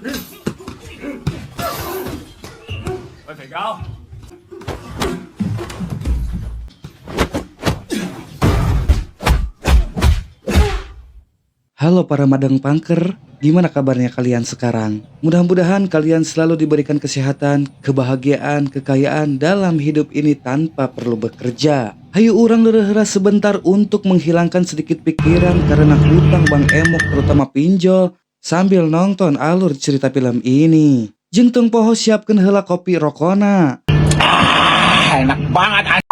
Halo para madang pangker, gimana kabarnya kalian sekarang? Mudah-mudahan kalian selalu diberikan kesehatan, kebahagiaan, kekayaan dalam hidup ini tanpa perlu bekerja. Hayu urang leureuheura sebentar untuk menghilangkan sedikit pikiran karena hutang Bang Emok terutama pinjol sambil nonton alur cerita film ini. Jeung tong poho siapkeun heula kopi rokona. Enak banget.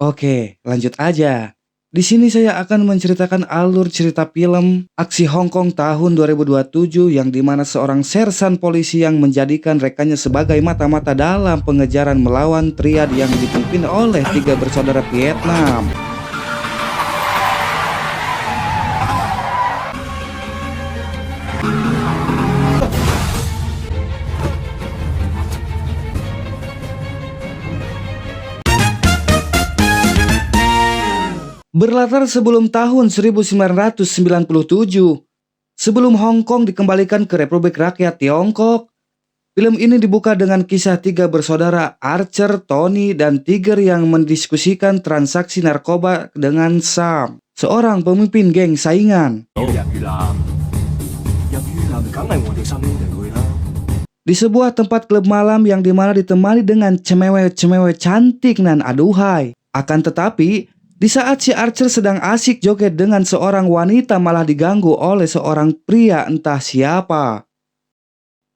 Oke, lanjut aja. Di sini saya akan menceritakan alur cerita film aksi Hong Kong tahun 2027 yang dimana seorang sersan polisi yang menjadikan rekannya sebagai mata-mata dalam pengejaran melawan triad yang dipimpin oleh 3 bersaudara Vietnam. Berlatar sebelum tahun 1997, sebelum Hong Kong dikembalikan ke Republik Rakyat Tiongkok, film ini dibuka dengan kisah 3 bersaudara Archer, Tony, dan Tiger yang mendiskusikan transaksi narkoba dengan Sam, seorang pemimpin geng saingan. Di sebuah tempat klub malam yang dimana ditemani dengan cemewe-cemewe cantik nan aduhai. Akan tetapi, di saat si Archer sedang asik joget dengan seorang wanita malah diganggu oleh seorang pria entah siapa.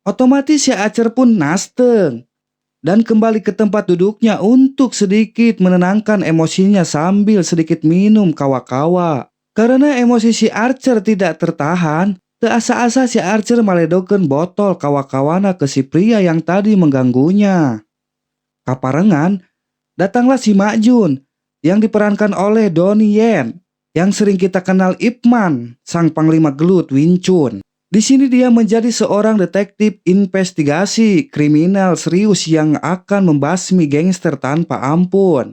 Otomatis si Archer pun nasteng dan kembali ke tempat duduknya untuk sedikit menenangkan emosinya sambil sedikit minum kawa-kawa. Karena emosi si Archer tidak tertahan, teu asa-asa si Archer maledokeun botol kawa-kawana ke si pria yang tadi mengganggunya. Kaparengan, datanglah si Mak Jun yang diperankan oleh Donnie Yen, yang sering kita kenal Ip Man, sang panglima gelut Wing Chun. Di sini dia menjadi seorang detektif investigasi kriminal serius yang akan membasmi gangster tanpa ampun.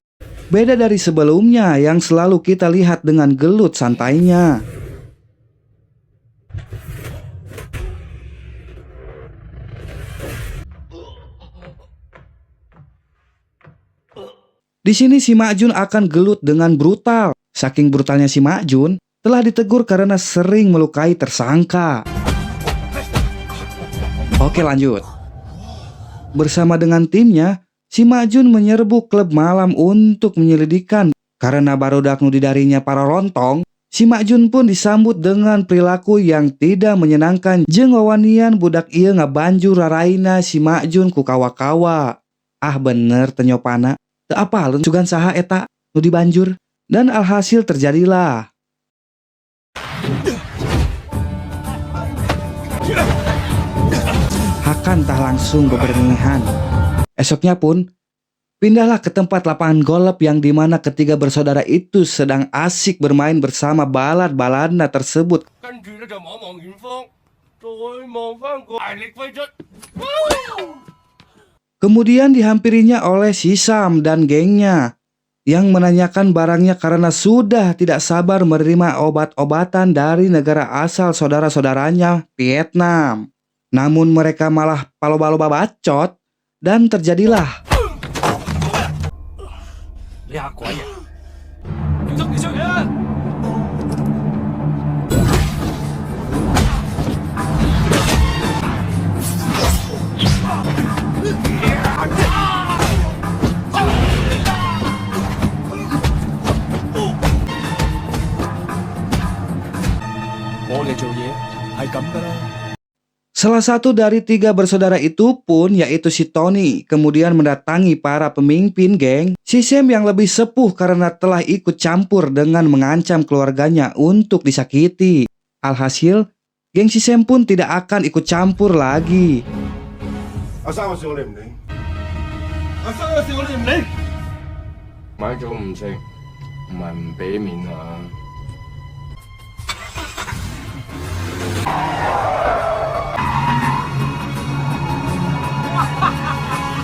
Beda dari sebelumnya yang selalu kita lihat dengan gelut santainya. Di sini si Mak Jun akan gelut dengan brutal. Saking brutalnya si Mak Jun telah ditegur karena sering melukai tersangka. Oke, lanjut. Bersama dengan timnya, si Mak Jun menyerbu klub malam untuk menyelidikan. Karena barudak nu didarinya para lontong, si Mak Jun pun disambut dengan perilaku yang tidak menyenangkan jeung wawanian budak ieu ngabanjur raraina si Mak Jun ku kawa-kawa. Ah bener tenyopana. Teu apalun sugan saha eta nu dibanjur, dan alhasil terjadilah. Hakan tah langsung beberengihan. Esoknya pun pindahlah ke tempat lapangan golf yang dimana ketiga bersaudara itu sedang asik bermain bersama balad-baladna tersebut. Kemudian dihampirinya oleh si Sam dan gengnya yang menanyakan barangnya karena sudah tidak sabar menerima obat-obatan dari negara asal saudara-saudaranya, Vietnam. Namun mereka malah palo-palo bacot dan terjadilah. Salah satu dari 3 bersaudara itu pun yaitu si Tony kemudian mendatangi para pemimpin geng si Sam yang lebih sepuh karena telah ikut campur dengan mengancam keluarganya untuk disakiti. Alhasil, geng si Sam pun tidak akan ikut campur lagi.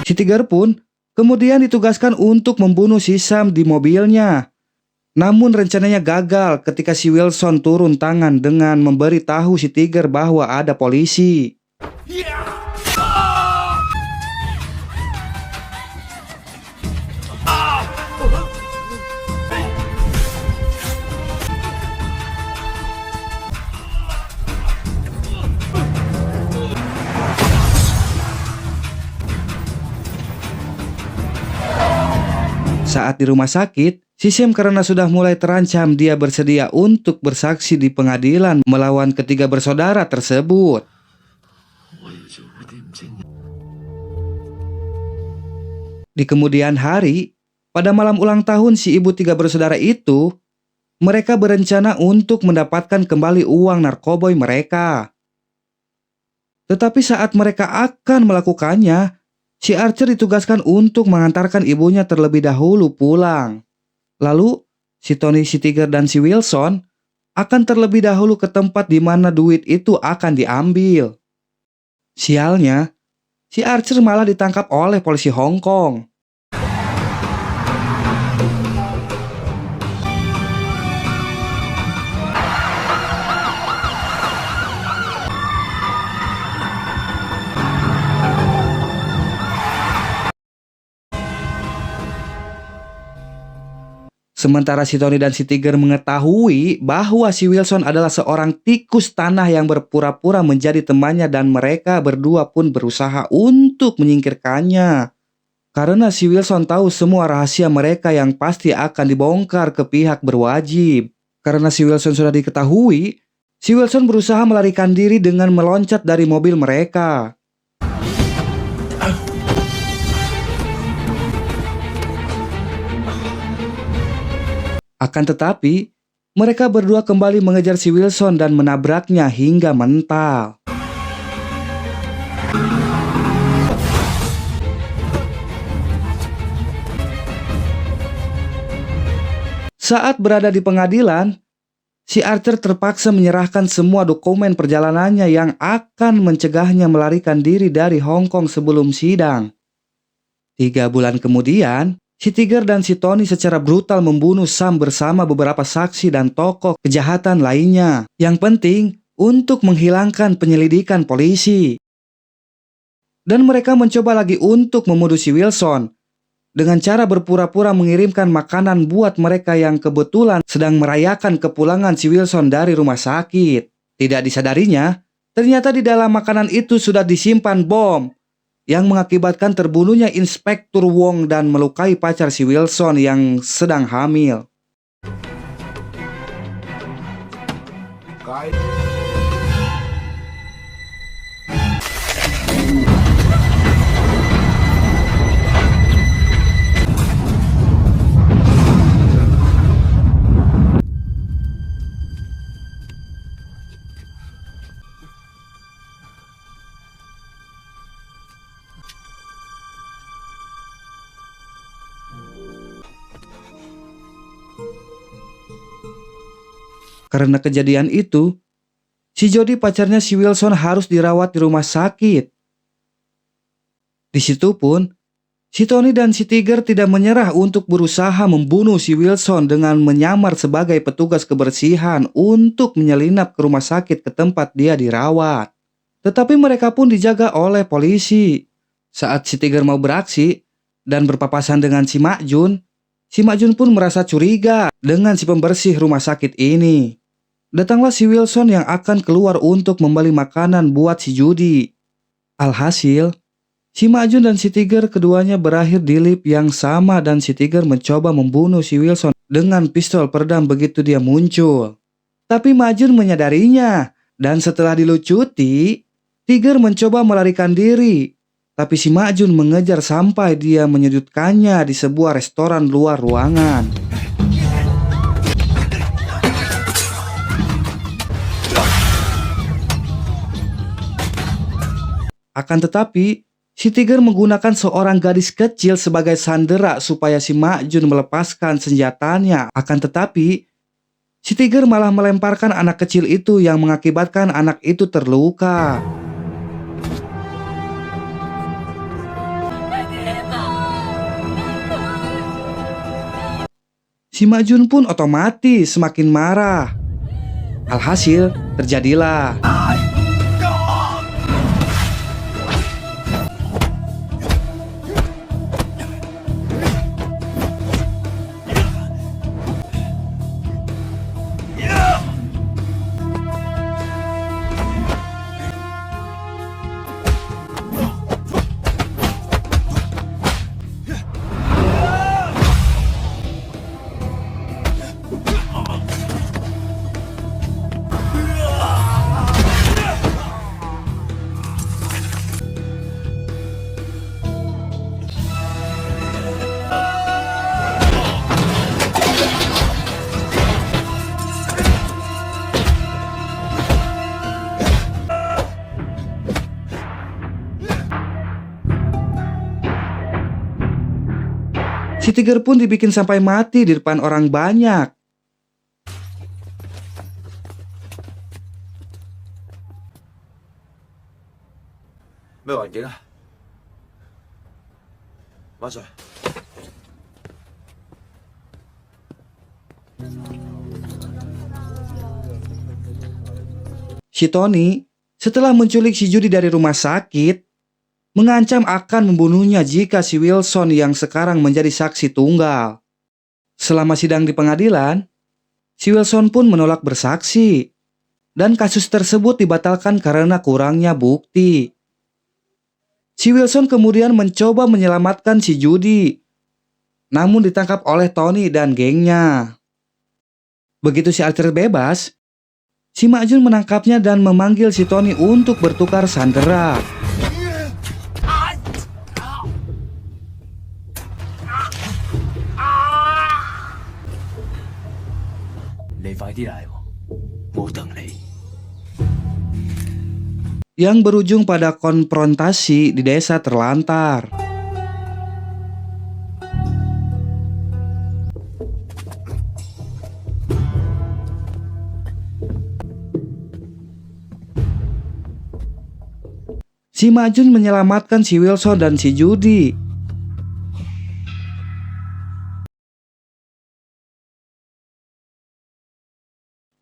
Si Tiger pun kemudian ditugaskan untuk membunuh si Sam di mobilnya. Namun rencananya gagal ketika si Wilson turun tangan dengan memberitahu si Tiger bahwa ada polisi. Saat di rumah sakit, si Sam karena sudah mulai terancam, dia bersedia untuk bersaksi di pengadilan melawan ketiga bersaudara tersebut. Di kemudian hari, pada malam ulang tahun si ibu tiga bersaudara itu, mereka berencana untuk mendapatkan kembali uang narkoboy mereka. Tetapi saat mereka akan melakukannya, si Archer ditugaskan untuk mengantarkan ibunya terlebih dahulu pulang. Lalu, si Tony, si Tiger, dan si Wilson akan terlebih dahulu ke tempat di mana duit itu akan diambil. Sialnya, si Archer malah ditangkap oleh polisi Hong Kong. Sementara si Tony dan si Tiger mengetahui bahwa si Wilson adalah seorang tikus tanah yang berpura-pura menjadi temannya dan mereka berdua pun berusaha untuk menyingkirkannya. Karena si Wilson tahu semua rahasia mereka yang pasti akan dibongkar ke pihak berwajib. Karena si Wilson sudah diketahui, si Wilson berusaha melarikan diri dengan meloncat dari mobil mereka. Akan tetapi, mereka berdua kembali mengejar si Wilson dan menabraknya hingga mental. Saat berada di pengadilan, si Archer terpaksa menyerahkan semua dokumen perjalanannya yang akan mencegahnya melarikan diri dari Hong Kong sebelum sidang. 3 bulan kemudian, si Tiger dan si Tony secara brutal membunuh Sam bersama beberapa saksi dan tokoh kejahatan lainnya. Yang penting untuk menghilangkan penyelidikan polisi. Dan mereka mencoba lagi untuk membunuh si Wilson dengan cara berpura-pura mengirimkan makanan buat mereka yang kebetulan sedang merayakan kepulangan si Wilson dari rumah sakit. Tidak disadarinya, ternyata di dalam makanan itu sudah disimpan bom yang mengakibatkan terbunuhnya Inspektur Wong dan melukai pacar si Wilson yang sedang hamil. Karena kejadian itu, si Jody pacarnya si Wilson harus dirawat di rumah sakit. Di situ pun, si Tony dan si Tiger tidak menyerah untuk berusaha membunuh si Wilson dengan menyamar sebagai petugas kebersihan untuk menyelinap ke rumah sakit ke tempat dia dirawat. Tetapi mereka pun dijaga oleh polisi. Saat si Tiger mau beraksi dan berpapasan dengan si Mak Jun pun merasa curiga dengan si pembersih rumah sakit ini. Datanglah si Wilson yang akan keluar untuk membeli makanan buat si Judy. Alhasil, si Mak Jun dan si Tiger keduanya berakhir di lift yang sama dan si Tiger mencoba membunuh si Wilson dengan pistol peredam begitu dia muncul. Tapi Mak Jun menyadarinya dan setelah dilucuti, Tiger mencoba melarikan diri. Tapi si Mak Jun mengejar sampai dia menyudutkannya di sebuah restoran luar ruangan. Akan tetapi, si Tiger menggunakan seorang gadis kecil sebagai sandera supaya si Mak Jun melepaskan senjatanya. Akan tetapi, si Tiger malah melemparkan anak kecil itu yang mengakibatkan anak itu terluka. Si Si Majun pun otomatis semakin marah. Alhasil, terjadilah. Si Tiger pun dibikin sampai mati di depan orang banyak. Si Tony, setelah menculik si Judy dari rumah sakit, mengancam akan membunuhnya jika si Wilson yang sekarang menjadi saksi tunggal. Selama sidang di pengadilan, si Wilson pun menolak bersaksi, dan kasus tersebut dibatalkan karena kurangnya bukti. Si Wilson kemudian mencoba menyelamatkan si Judy, namun ditangkap oleh Tony dan gengnya. Begitu si Archer bebas, si Majun menangkapnya dan memanggil si Tony untuk bertukar sandera. Yang berujung pada konfrontasi di desa terlantar. Si Majun menyelamatkan si Wilson dan si Judy.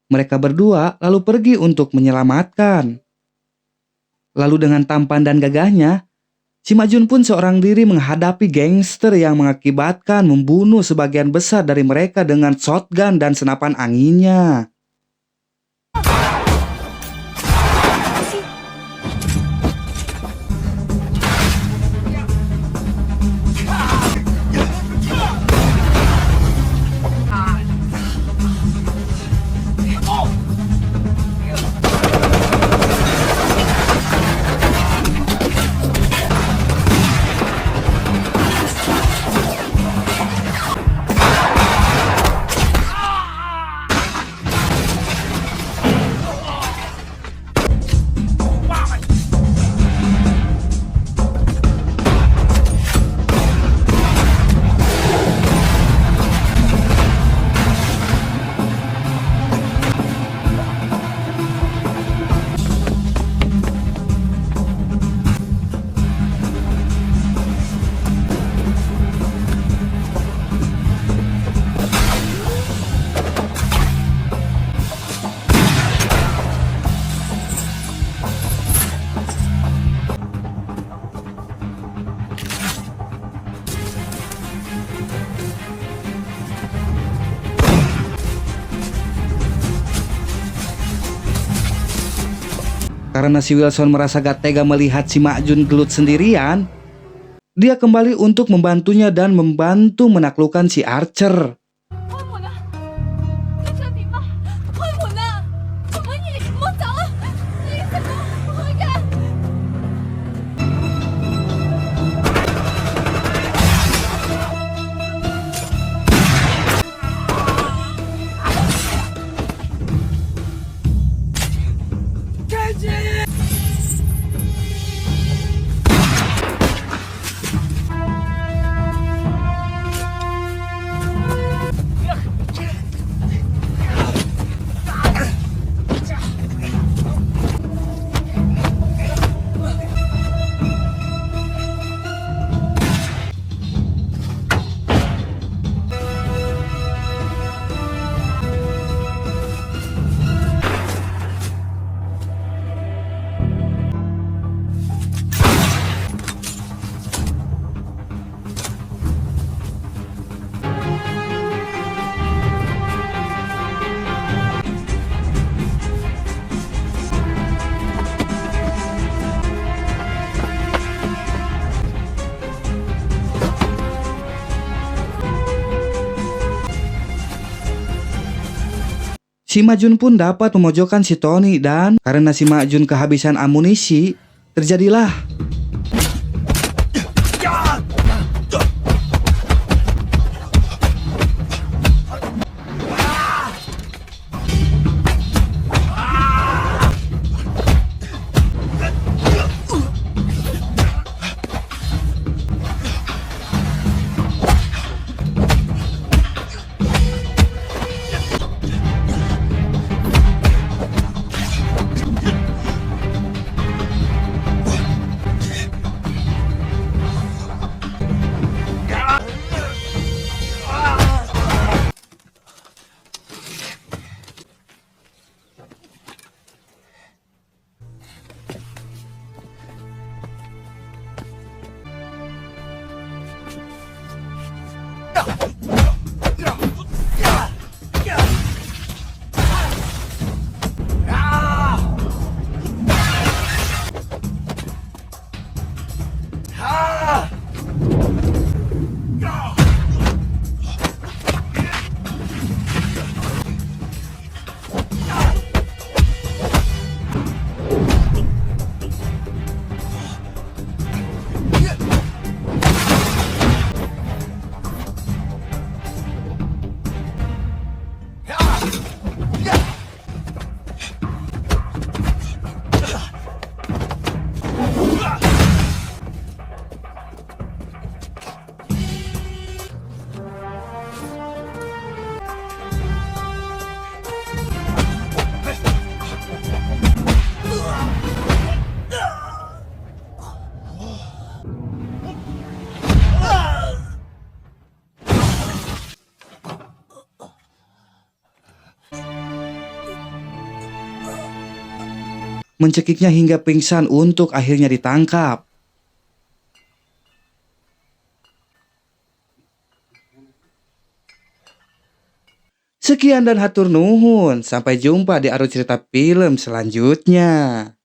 Mereka berdua lalu pergi untuk menyelamatkan. Lalu dengan tampan dan gagahnya, si Majun pun seorang diri menghadapi gangster yang mengakibatkan membunuh sebagian besar dari mereka dengan shotgun dan senapan anginnya. Karena si Wilson merasa gak tega melihat si Majun gelut sendirian, dia kembali untuk membantunya dan membantu menaklukkan si Archer. Si Majun pun dapat memojokkan si Tony dan karena si Majun kehabisan amunisi, terjadilah mencekiknya hingga pingsan untuk akhirnya ditangkap. Sekian dan hatur nuhun, sampai jumpa di arus cerita film selanjutnya.